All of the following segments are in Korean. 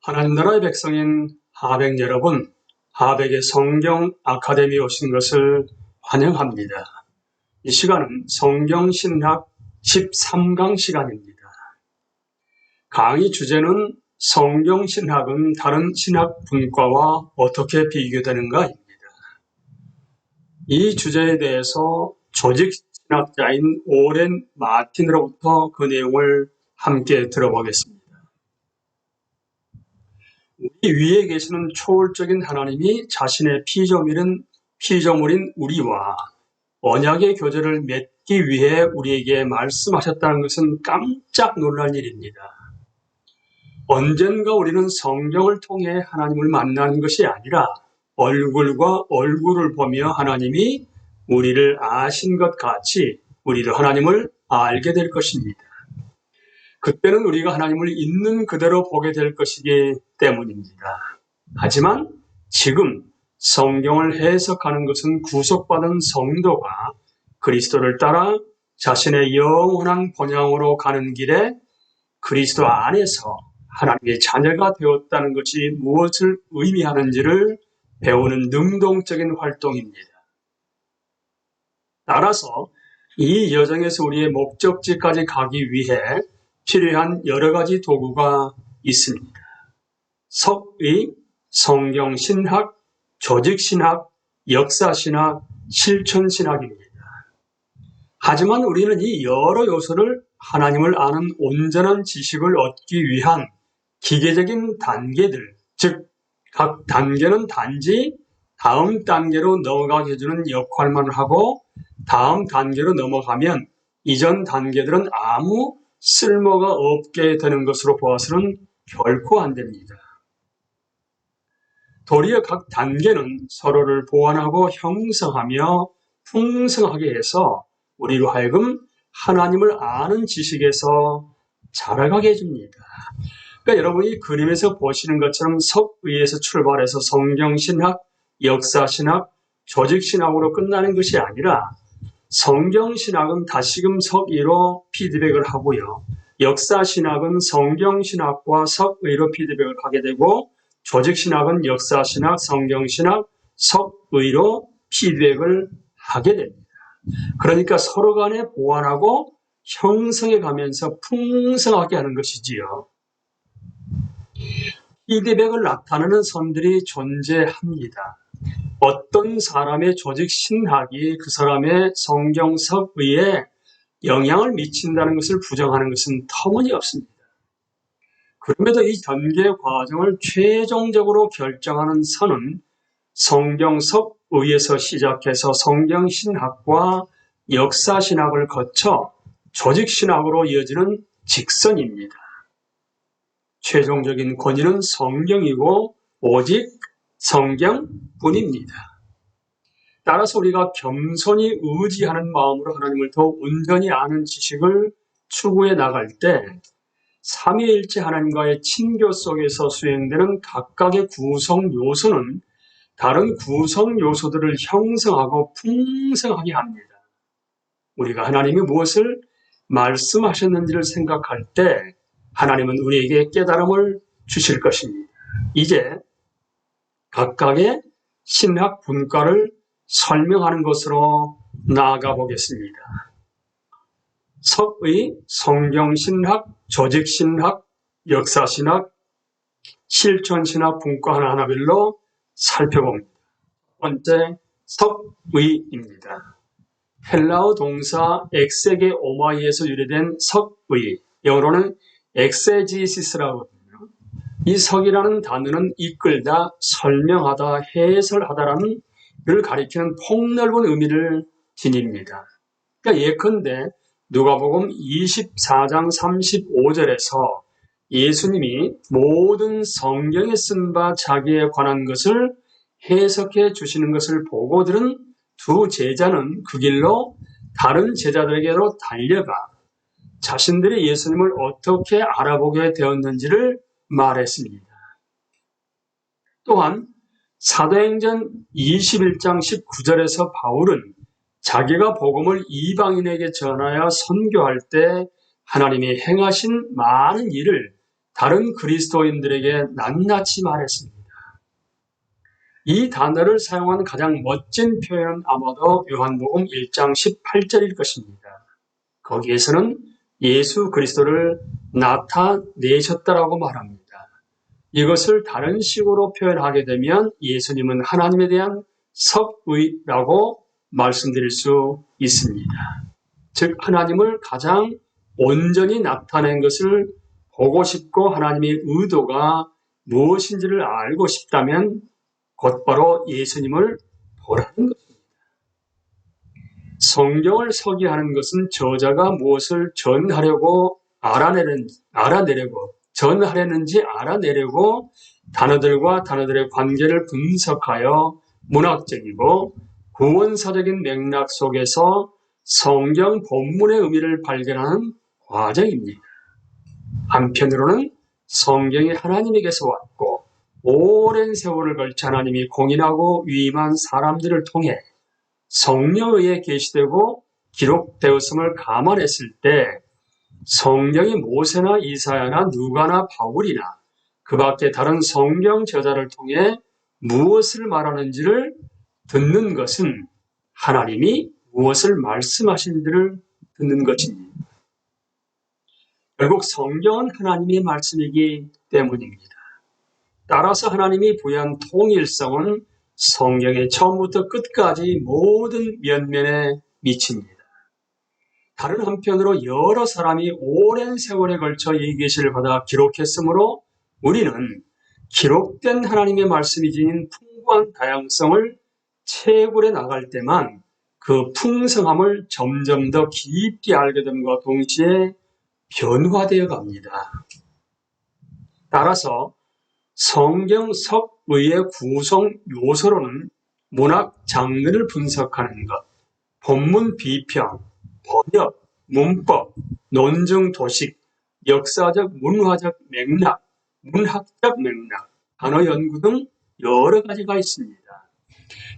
하나님 나라의 백성인 하백 여러분, 하백의 성경 아카데미에 오신 것을 환영합니다. 이 시간은 성경 신학 13강 시간입니다. 강의 주제는 성경 신학은 다른 신학 분과와 어떻게 비교되는가입니다. 이 주제에 대해서 조직 신학자인 오렌 마틴으로부터 그 내용을 함께 들어보겠습니다. 우리 위에 계시는 초월적인 하나님이 자신의 피조물인 우리와 언약의 교제를 맺기 위해 우리에게 말씀하셨다는 것은 깜짝 놀랄 일입니다. 언젠가 우리는 성경을 통해 하나님을 만나는 것이 아니라 얼굴과 얼굴을 보며 하나님이 우리를 아신 것 같이 우리도 하나님을 알게 될 것입니다. 그때는 우리가 하나님을 있는 그대로 보게 될 것이기 때문입니다. 하지만 지금 성경을 해석하는 것은 구속받은 성도가 그리스도를 따라 자신의 영원한 본향으로 가는 길에 그리스도 안에서 하나님의 자녀가 되었다는 것이 무엇을 의미하는지를 배우는 능동적인 활동입니다. 따라서 이 여정에서 우리의 목적지까지 가기 위해 필요한 여러 가지 도구가 있습니다. 석의, 성경신학, 조직신학, 역사신학, 실천신학입니다. 하지만 우리는 이 여러 요소를 하나님을 아는 온전한 지식을 얻기 위한 기계적인 단계들, 즉 각 단계는 단지 다음 단계로 넘어가게 해주는 역할만 하고 다음 단계로 넘어가면 이전 단계들은 아무 쓸모가 없게 되는 것으로 보아서는 결코 안 됩니다. 도리어 각 단계는 서로를 보완하고 형성하며 풍성하게 해서 우리로 하여금 하나님을 아는 지식에서 자라가게 해줍니다. 그러니까 여러분이 그림에서 보시는 것처럼 석의에서 출발해서 성경신학, 역사신학, 조직신학으로 끝나는 것이 아니라 성경신학은 다시금 석의로 피드백을 하고요. 역사신학은 성경신학과 석의로 피드백을 하게 되고 조직신학은 역사신학, 성경신학, 석의로 피드백을 하게 됩니다. 그러니까 서로 간에 보완하고 형성해 가면서 풍성하게 하는 것이지요. 피드백을 나타내는 선들이 존재합니다. 어떤 사람의 조직 신학이 그 사람의 성경석의에 영향을 미친다는 것을 부정하는 것은 터무니없습니다. 그럼에도 이 전개 과정을 최종적으로 결정하는 선은 성경석의에서 시작해서 성경신학과 역사신학을 거쳐 조직신학으로 이어지는 직선입니다. 최종적인 권위는 성경이고 오직 성경뿐입니다. 따라서 우리가 겸손히 의지하는 마음으로 하나님을 더 온전히 아는 지식을 추구해 나갈 때 삼위일체 하나님과의 친교 속에서 수행되는 각각의 구성 요소는 다른 구성 요소들을 형성하고 풍성하게 합니다. 우리가 하나님이 무엇을 말씀하셨는지를 생각할 때 하나님은 우리에게 깨달음을 주실 것입니다. 이제 각각의 신학 분과를 설명하는 것으로 나아가 보겠습니다. 석의, 성경신학, 조직신학, 역사신학, 실천신학 분과 하나하나별로 살펴봅니다. 첫 번째, 석의입니다. 헬라어 동사 엑세게 오마이에서 유래된 석의, 영어로는 엑세지시스라고 하거든요. 이 석이라는 단어는 이끌다, 설명하다, 해설하다라는 를 가리키는 폭넓은 의미를 지닙니다. 그러니까 예컨대 누가복음 24장 35절에서 예수님이 모든 성경에 쓴 바 자기에 관한 것을 해석해 주시는 것을 보고 들은 두 제자는 그 길로 다른 제자들에게로 달려가 자신들이 예수님을 어떻게 알아보게 되었는지를 말했습니다. 또한 사도행전 21장 19절에서 바울은 자기가 복음을 이방인에게 전하여 선교할 때 하나님이 행하신 많은 일을 다른 그리스도인들에게 낱낱이 말했습니다. 이 단어를 사용한 가장 멋진 표현은 아마도 요한복음 1장 18절일 것입니다. 거기에서는 예수 그리스도를 나타내셨다라고 말합니다. 이것을 다른 식으로 표현하게 되면 예수님은 하나님에 대한 섭의라고 말씀드릴 수 있습니다. 즉 하나님을 가장 온전히 나타낸 것을 보고 싶고 하나님의 의도가 무엇인지를 알고 싶다면 곧바로 예수님을 보라는 것입니다. 성경을 서기하는 것은 저자가 무엇을 전하려고 전하려는지 알아내려고 단어들과 단어들의 관계를 분석하여 문학적이고 구원사적인 맥락 속에서 성경 본문의 의미를 발견하는 과정입니다. 한편으로는 성경이 하나님에게서 왔고 오랜 세월을 걸쳐 하나님이 공인하고 위임한 사람들을 통해 성령에 의해 계시되고 기록되었음을 감안했을 때 성경이 모세나 이사야나 누가나 바울이나 그 밖에 다른 성경 저자를 통해 무엇을 말하는지를 듣는 것은 하나님이 무엇을 말씀하신지를 듣는 것입니다. 결국 성경은 하나님의 말씀이기 때문입니다. 따라서 하나님이 부여한 통일성은 성경의 처음부터 끝까지 모든 면면에 미칩니다. 다른 한편으로 여러 사람이 오랜 세월에 걸쳐 이 계시를 받아 기록했으므로 우리는 기록된 하나님의 말씀이 지닌 풍부한 다양성을 채굴해 나갈 때만 그 풍성함을 점점 더 깊이 알게 됨과 동시에 변화되어 갑니다. 따라서 성경 섭의의 구성 요소로는 문학 장르를 분석하는 것, 본문 비평, 번역, 문법, 논증 도식, 역사적 문화적 맥락, 문학적 맥락, 단어 연구 등 여러 가지가 있습니다.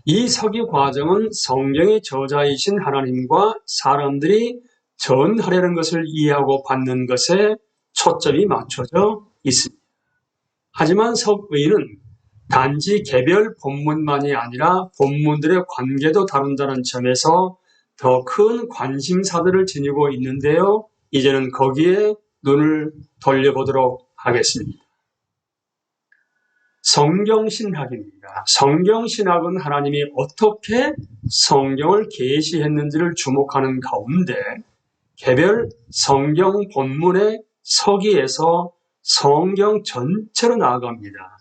이 서기 과정은 성경의 저자이신 하나님과 사람들이 전하려는 것을 이해하고 받는 것에 초점이 맞춰져 있습니다. 하지만 섭의는 단지 개별 본문만이 아니라 본문들의 관계도 다룬다는 점에서 더 큰 관심사들을 지니고 있는데요. 이제는 거기에 눈을 돌려보도록 하겠습니다. 성경신학입니다. 성경신학은 하나님이 어떻게 성경을 계시했는지를 주목하는 가운데 개별 성경 본문의 서기에서 성경 전체로 나아갑니다.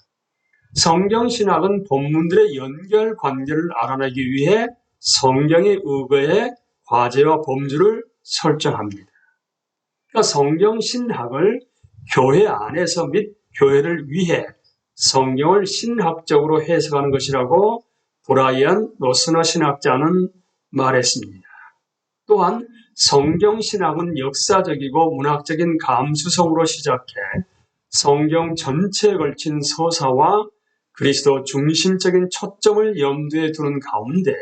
성경신학은 본문들의 연결 관계를 알아내기 위해 성경에 의거해 과제와 범주를 설정합니다. 그러니까 성경신학을 교회 안에서 및 교회를 위해 성경을 신학적으로 해석하는 것이라고 브라이언 로스너 신학자는 말했습니다. 또한 성경신학은 역사적이고 문학적인 감수성으로 시작해 성경 전체에 걸친 서사와 그리스도 중심적인 초점을 염두에 두는 가운데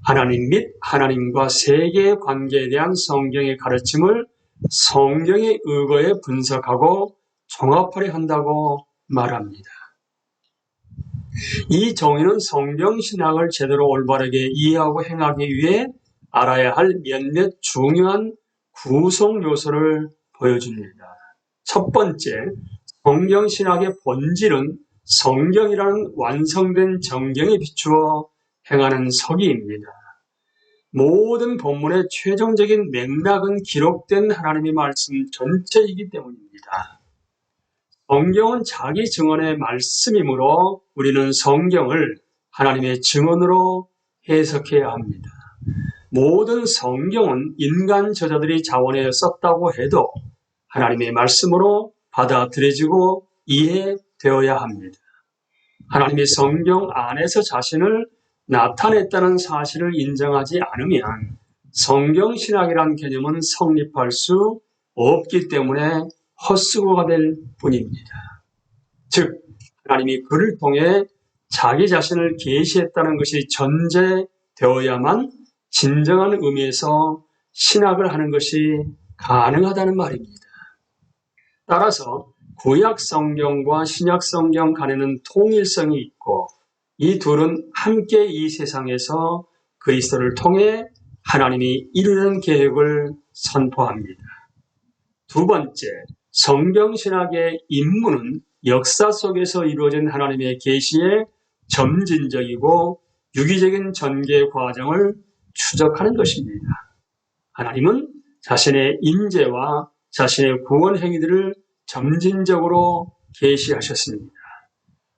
하나님 및 하나님과 세계의 관계에 대한 성경의 가르침을 성경의 의거에 분석하고 종합하려 한다고 말합니다. 이 정의는 성경신학을 제대로 올바르게 이해하고 행하기 위해 알아야 할 몇몇 중요한 구성 요소를 보여줍니다. 첫 번째, 성경신학의 본질은 성경이라는 완성된 정경에 비추어 행하는 서기입니다. 모든 본문의 최종적인 맥락은 기록된 하나님의 말씀 전체이기 때문입니다. 성경은 자기 증언의 말씀이므로 우리는 성경을 하나님의 증언으로 해석해야 합니다. 모든 성경은 인간 저자들이 자원해 썼다고 해도 하나님의 말씀으로 받아들여지고 이해되어야 합니다. 하나님의 성경 안에서 자신을 나타냈다는 사실을 인정하지 않으면 성경신학이라는 개념은 성립할 수 없기 때문에 헛수고가 될 뿐입니다. 즉 하나님이 그를 통해 자기 자신을 계시했다는 것이 전제되어야만 진정한 의미에서 신학을 하는 것이 가능하다는 말입니다. 따라서 구약 성경과 신약 성경 간에는 통일성이 있고 이 둘은 함께 이 세상에서 그리스도를 통해 하나님이 이루는 계획을 선포합니다. 두 번째, 성경신학의 임무는 역사 속에서 이루어진 하나님의 계시의 점진적이고 유기적인 전개 과정을 추적하는 것입니다. 하나님은 자신의 임재와 자신의 구원 행위들을 점진적으로 계시하셨습니다.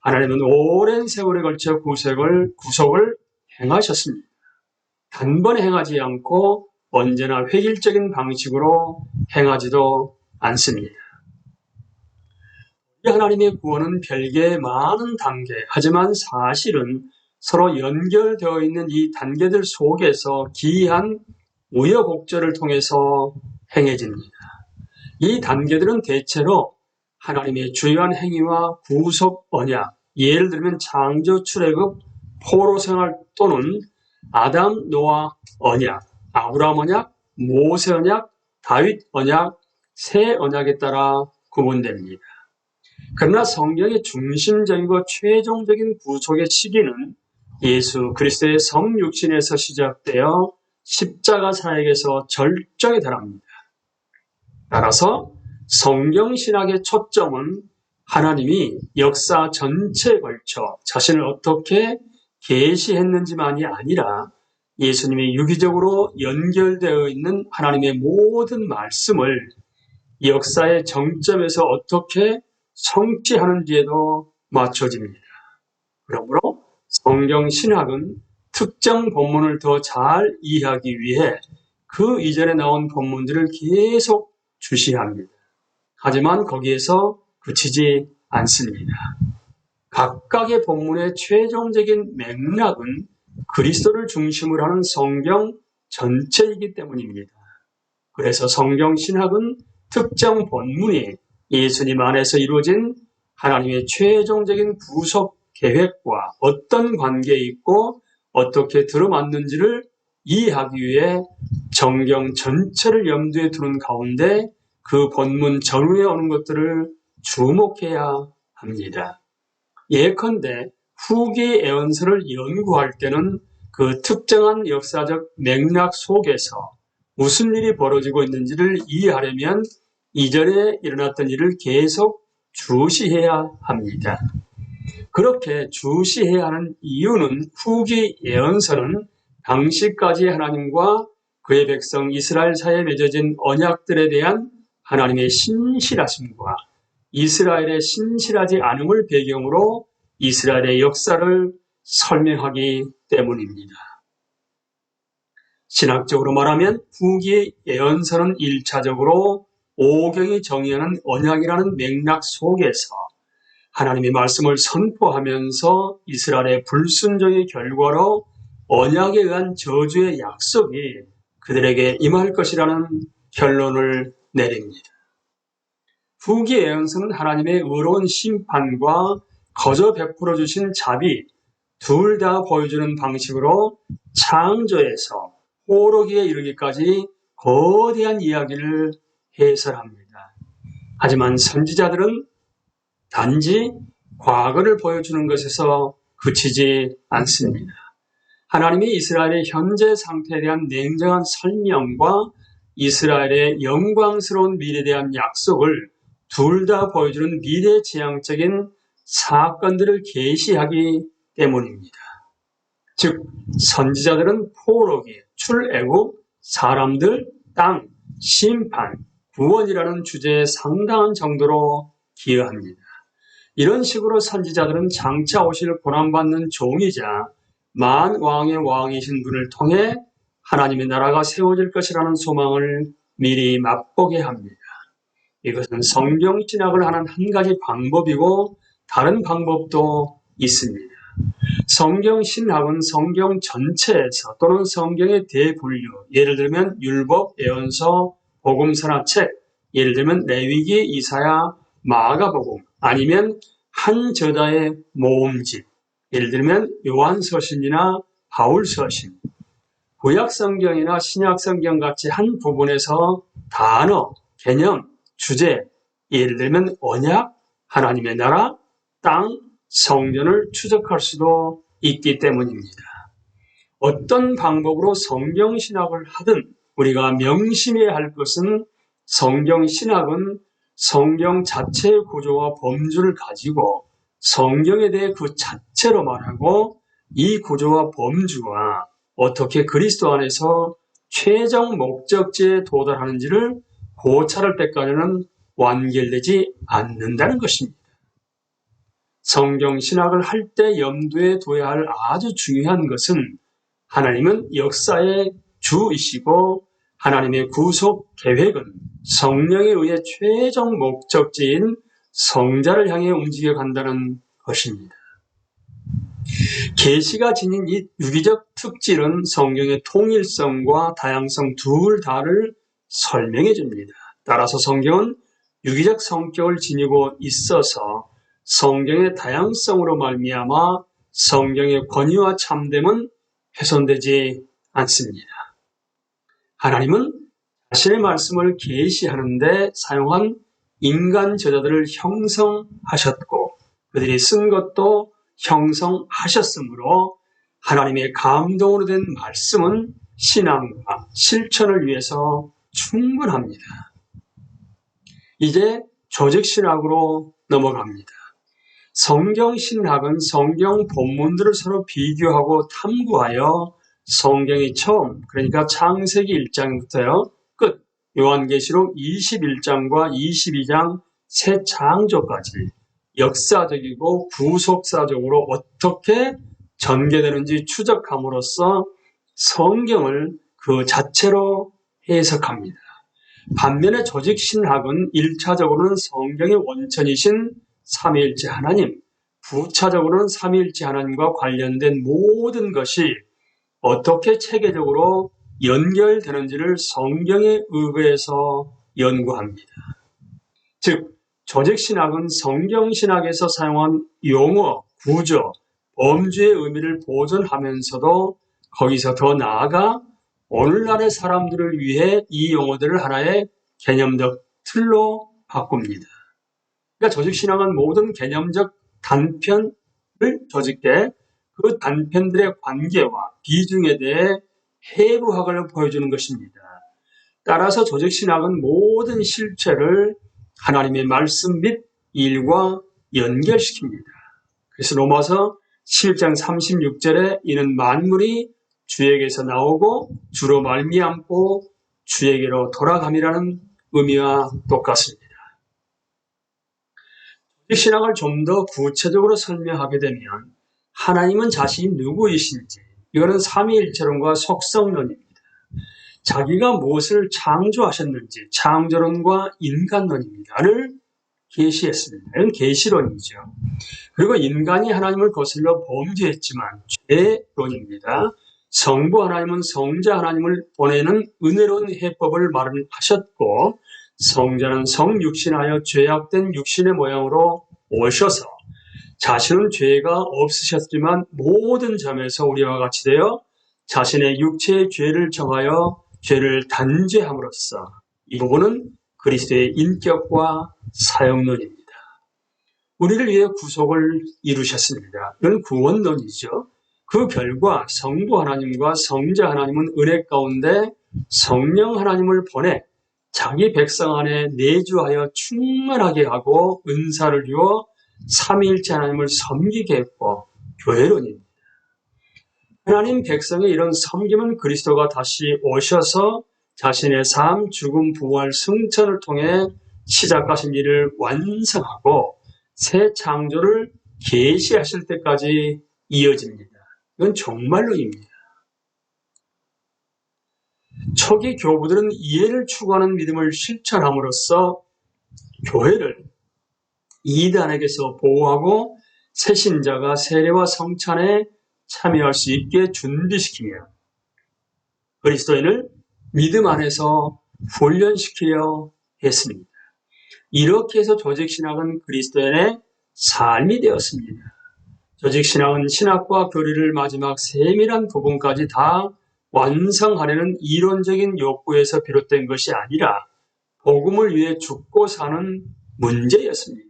하나님은 오랜 세월에 걸쳐 구속을 행하셨습니다. 단번에 행하지 않고 언제나 획일적인 방식으로 행하지도 않습니다. 하나님의 구원은 별개의 많은 단계, 하지만 사실은 서로 연결되어 있는 이 단계들 속에서 기이한 우여곡절을 통해서 행해집니다. 이 단계들은 대체로 하나님의 주요한 행위와 구속 언약, 예를 들면 창조 출애굽, 포로 생활 또는 아담 노아 언약, 아브라함 언약, 모세 언약, 다윗 언약, 새 언약에 따라 구분됩니다. 그러나 성경의 중심적이고 최종적인 구속의 시기는 예수 그리스도의 성육신에서 시작되어 십자가 사역에서 절정에 달합니다. 따라서 성경신학의 초점은 하나님이 역사 전체에 걸쳐 자신을 어떻게 계시했는지만이 아니라 예수님이 유기적으로 연결되어 있는 하나님의 모든 말씀을 역사의 정점에서 어떻게 성취하는지에도 맞춰집니다. 그러므로 성경신학은 특정 본문을 더 잘 이해하기 위해 그 이전에 나온 본문들을 계속 주시합니다. 하지만 거기에서 그치지 않습니다. 각각의 본문의 최종적인 맥락은 그리스도를 중심으로 하는 성경 전체이기 때문입니다. 그래서 성경신학은 특정 본문이 예수님 안에서 이루어진 하나님의 최종적인 구속 계획과 어떤 관계에 있고 어떻게 들어맞는지를 이해하기 위해 성경 전체를 염두에 두는 가운데 그 본문 전후에 오는 것들을 주목해야 합니다. 예컨대 후기 예언서를 연구할 때는 그 특정한 역사적 맥락 속에서 무슨 일이 벌어지고 있는지를 이해하려면 이전에 일어났던 일을 계속 주시해야 합니다. 그렇게 주시해야 하는 이유는 후기 예언서는 당시까지 하나님과 그의 백성 이스라엘 사이에 맺어진 언약들에 대한 하나님의 신실하심과 이스라엘의 신실하지 않음을 배경으로 이스라엘의 역사를 설명하기 때문입니다. 신학적으로 말하면 후기 예언서는 1차적으로 오경이 정의하는 언약이라는 맥락 속에서 하나님의 말씀을 선포하면서 이스라엘의 불순종의 결과로 언약에 의한 저주의 약속이 그들에게 임할 것이라는 결론을 내립니다. 후기 예언서는 하나님의 의로운 심판과 거저 베풀어 주신 자비 둘 다 보여주는 방식으로 창조에서 포로기에 이르기까지 거대한 이야기를 해설합니다. 하지만 선지자들은 단지 과거를 보여주는 것에서 그치지 않습니다. 하나님이 이스라엘의 현재 상태에 대한 냉정한 설명과 이스라엘의 영광스러운 미래에 대한 약속을 둘 다 보여주는 미래지향적인 사건들을 계시하기 때문입니다. 즉 선지자들은 포로기, 출애굽, 사람들, 땅, 심판, 구원이라는 주제에 상당한 정도로 기여합니다. 이런 식으로 선지자들은 장차 오실 고난받는 종이자 만왕의 왕이신 분을 통해 하나님의 나라가 세워질 것이라는 소망을 미리 맛보게 합니다. 이것은 성경신학을 하는 한 가지 방법이고 다른 방법도 있습니다. 성경신학은 성경 전체에서 또는 성경의 대분류, 예를 들면 율법, 예언서, 복음서나 책, 예를 들면 레위기, 이사야, 마가복음, 아니면 한 저자의 모음집, 예를 들면 요한서신이나 바울서신, 구약성경이나 신약성경 같이 한 부분에서 단어, 개념, 주제, 예를 들면 언약, 하나님의 나라, 땅, 성전을 추적할 수도 있기 때문입니다. 어떤 방법으로 성경신학을 하든 우리가 명심해야 할 것은 성경신학은 성경 자체의 구조와 범주를 가지고 성경에 대해 그 자체로 말하고 이 구조와 범주와 어떻게 그리스도 안에서 최종 목적지에 도달하는지를 고찰할 때까지는 완결되지 않는다는 것입니다. 성경신학을 할 때 염두에 둬야 할 아주 중요한 것은 하나님은 역사의 주이시고 하나님의 구속 계획은 성령에 의해 최종 목적지인 성자를 향해 움직여 간다는 것입니다. 계시가 지닌 이 유기적 특질은 성경의 통일성과 다양성 둘 다를 설명해 줍니다. 따라서 성경은 유기적 성격을 지니고 있어서 성경의 다양성으로 말미암아 성경의 권위와 참됨은 훼손되지 않습니다. 하나님은 자신의 말씀을 계시하는데 사용한 인간 저자들을 형성하셨고 그들이 쓴 것도 형성하셨으므로 하나님의 감동으로 된 말씀은 신앙과 실천을 위해서 충분합니다. 이제 조직신학으로 넘어갑니다. 성경신학은 성경 본문들을 서로 비교하고 탐구하여 성경이 처음, 그러니까 창세기 1장부터요, 끝, 요한계시록 21장과 22장 새 창조까지 역사적이고 구속사적으로 어떻게 전개되는지 추적함으로써 성경을 그 자체로 해석합니다. 반면에 조직신학은 1차적으로는 성경의 원천이신 삼위일체 하나님, 부차적으로는 삼위일체 하나님과 관련된 모든 것이 어떻게 체계적으로 연결되는지를 성경에 의거해서 연구합니다. 즉, 조직신학은 성경신학에서 사용한 용어, 구조, 범주의 의미를 보존하면서도 거기서 더 나아가 오늘날의 사람들을 위해 이 용어들을 하나의 개념적 틀로 바꿉니다. 그러니까 조직신학은 모든 개념적 단편을 조직해 그 단편들의 관계와 비중에 대해 해부학을 보여주는 것입니다. 따라서 조직신학은 모든 실체를 하나님의 말씀 및 일과 연결시킵니다. 그래서 로마서 7장 36절에 이는 만물이 주에게서 나오고 주로 말미암고 주에게로 돌아감이라는 의미와 똑같습니다. 신학을 좀 더 구체적으로 설명하게 되면 하나님은 자신이 누구이신지, 이거는 삼위일체론과 속성론입니다. 자기가 무엇을 창조하셨는지 창조론과 인간론입니다를 계시했습니다. 이건 계시론이죠. 그리고 인간이 하나님을 거슬러 범죄했지만 죄론입니다. 성부 하나님은 성자 하나님을 보내는 은혜로운 해법을 마련하셨고 성자는 성육신하여 죄악된 육신의 모양으로 오셔서 자신은 죄가 없으셨지만 모든 점에서 우리와 같이 되어 자신의 육체의 죄를 정하여 죄를 단죄함으로써 이 부분은 그리스도의 인격과 사역론입니다. 우리를 위해 구속을 이루셨습니다. 이건 구원론이죠. 그 결과 성부 하나님과 성자 하나님은 은혜 가운데 성령 하나님을 보내 자기 백성 안에 내주하여 충만하게 하고 은사를 주어 삼위일체 하나님을 섬기게 했고 교회론입니다. 하나님 백성의 이런 섬김은 그리스도가 다시 오셔서 자신의 삶, 죽음, 부활, 승천을 통해 시작하신 일을 완성하고 새 창조를 계시하실 때까지 이어집니다. 이건 종말론입니다. 초기 교부들은 이해를 추구하는 믿음을 실천함으로써 교회를 이단에게서 보호하고 새신자가 세례와 성찬에 참여할 수 있게 준비시키며 그리스도인을 믿음 안에서 훈련시키려 했습니다. 이렇게 해서 조직신학은 그리스도인의 삶이 되었습니다. 조직신학은 신학과 교리를 마지막 세밀한 부분까지 다 완성하려는 이론적인 욕구에서 비롯된 것이 아니라 복음을 위해 죽고 사는 문제였습니다.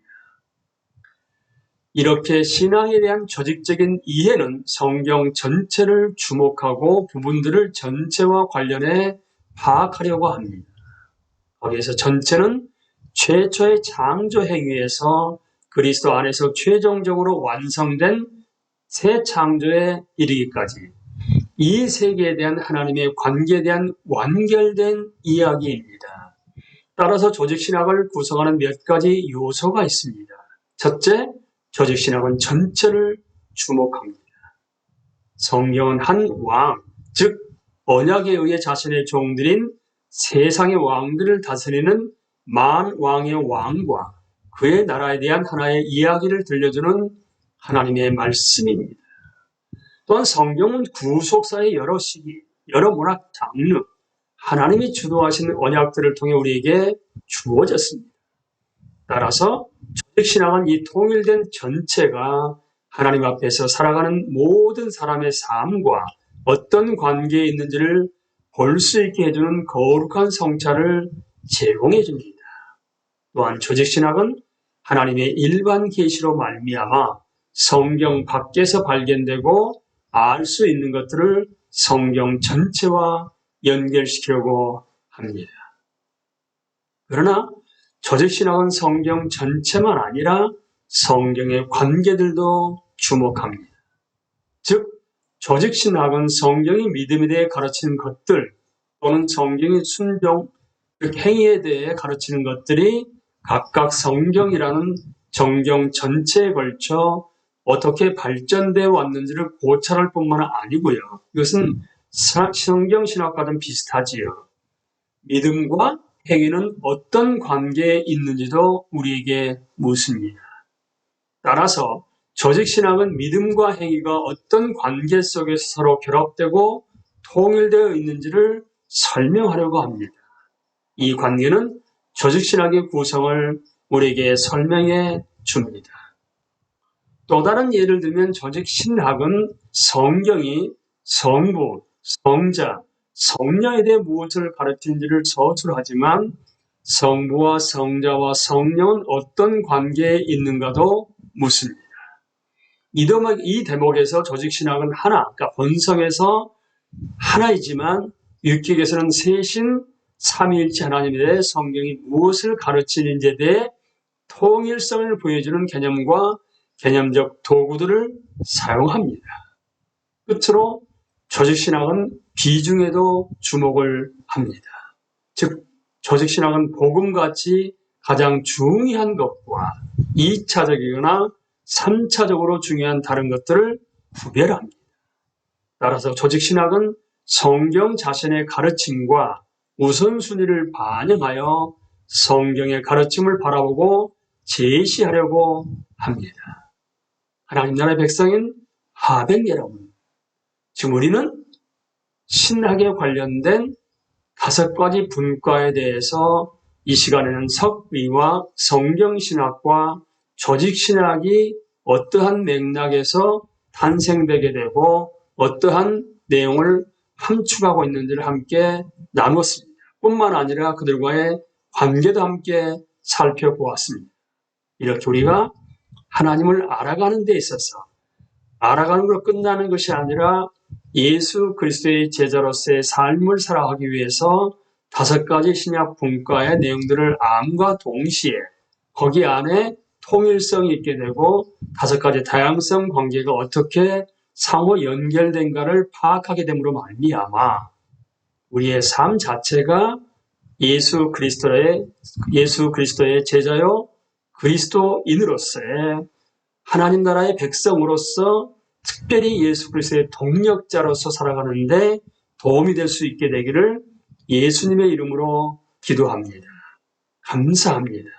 이렇게 신앙에 대한 조직적인 이해는 성경 전체를 주목하고 부분들을 전체와 관련해 파악하려고 합니다. 거기에서 전체는 최초의 창조 행위에서 그리스도 안에서 최종적으로 완성된 새 창조에 이르기까지 이 세계에 대한 하나님의 관계에 대한 완결된 이야기입니다. 따라서 조직신학을 구성하는 몇 가지 요소가 있습니다. 첫째, 조직신학은 전체를 주목합니다. 성경은 한 왕, 즉 언약에 의해 자신의 종들인 세상의 왕들을 다스리는 만 왕의 왕과 그의 나라에 대한 하나의 이야기를 들려주는 하나님의 말씀입니다. 또한 성경은 구속사의 여러 시기, 여러 문학 장르, 하나님이 주도하신 언약들을 통해 우리에게 주어졌습니다. 따라서 조직신학은 이 통일된 전체가 하나님 앞에서 살아가는 모든 사람의 삶과 어떤 관계에 있는지를 볼 수 있게 해주는 거룩한 성찰을 제공해 줍니다. 또한 조직신학은 하나님의 일반 계시로 말미암아 성경 밖에서 발견되고 알 수 있는 것들을 성경 전체와 연결시키려고 합니다. 그러나 조직신학은 성경 전체만 아니라 성경의 관계들도 주목합니다. 즉, 조직신학은 성경이 믿음에 대해 가르치는 것들 또는 성경의 순종, 즉 행위에 대해 가르치는 것들이 각각 성경이라는 정경 전체에 걸쳐 어떻게 발전되어 왔는지를 고찰할 뿐만 아니고요. 이것은 성경신학과는 비슷하지요. 믿음과 행위는 어떤 관계에 있는지도 우리에게 묻습니다. 따라서 조직신학은 믿음과 행위가 어떤 관계 속에서 서로 결합되고 통일되어 있는지를 설명하려고 합니다. 이 관계는 조직신학의 구성을 우리에게 설명해 줍니다. 또 다른 예를 들면 조직신학은 성경이 성부, 성자, 성령에 대해 무엇을 가르치는지를 서술하지만 성부와 성자와 성령은 어떤 관계에 있는가도 묻습니다. 이 대목에서 조직신학은 하나, 그러니까 본성에서 하나이지만 율법에서는 셋인 삼위일체 하나님에 대해 성경이 무엇을 가르치는지에 대해 통일성을 보여주는 개념과 개념적 도구들을 사용합니다. 끝으로 조직신학은 비중에도 주목을 합니다. 즉, 조직신학은 복음같이 가장 중요한 것과 2차적이거나 3차적으로 중요한 다른 것들을 구별합니다. 따라서 조직신학은 성경 자신의 가르침과 우선순위를 반영하여 성경의 가르침을 바라보고 제시하려고 합니다. 하나님 나라의 백성인 하백 여러분, 지금 우리는 신학에 관련된 5가지 분과에 대해서 이 시간에는 석의와 성경신학과 조직신학이 어떠한 맥락에서 탄생되게 되고 어떠한 내용을 함축하고 있는지를 함께 나눴습니다. 뿐만 아니라 그들과의 관계도 함께 살펴보았습니다. 이렇게 우리가 하나님을 알아가는 데 있어서 알아가는 것으로 끝나는 것이 아니라 예수 그리스도의 제자로서의 삶을 살아가기 위해서 5가지 신약 분과의 내용들을 암과 동시에 거기 안에 통일성이 있게 되고 5가지 다양성 관계가 어떻게 상호 연결된가를 파악하게 됨으로 말미암아 우리의 삶 자체가 예수 그리스도의 제자요 그리스도인으로서의 하나님 나라의 백성으로서 특별히 예수 그리스도의 동력자로서 살아가는데 도움이 될 수 있게 되기를 예수님의 이름으로 기도합니다. 감사합니다.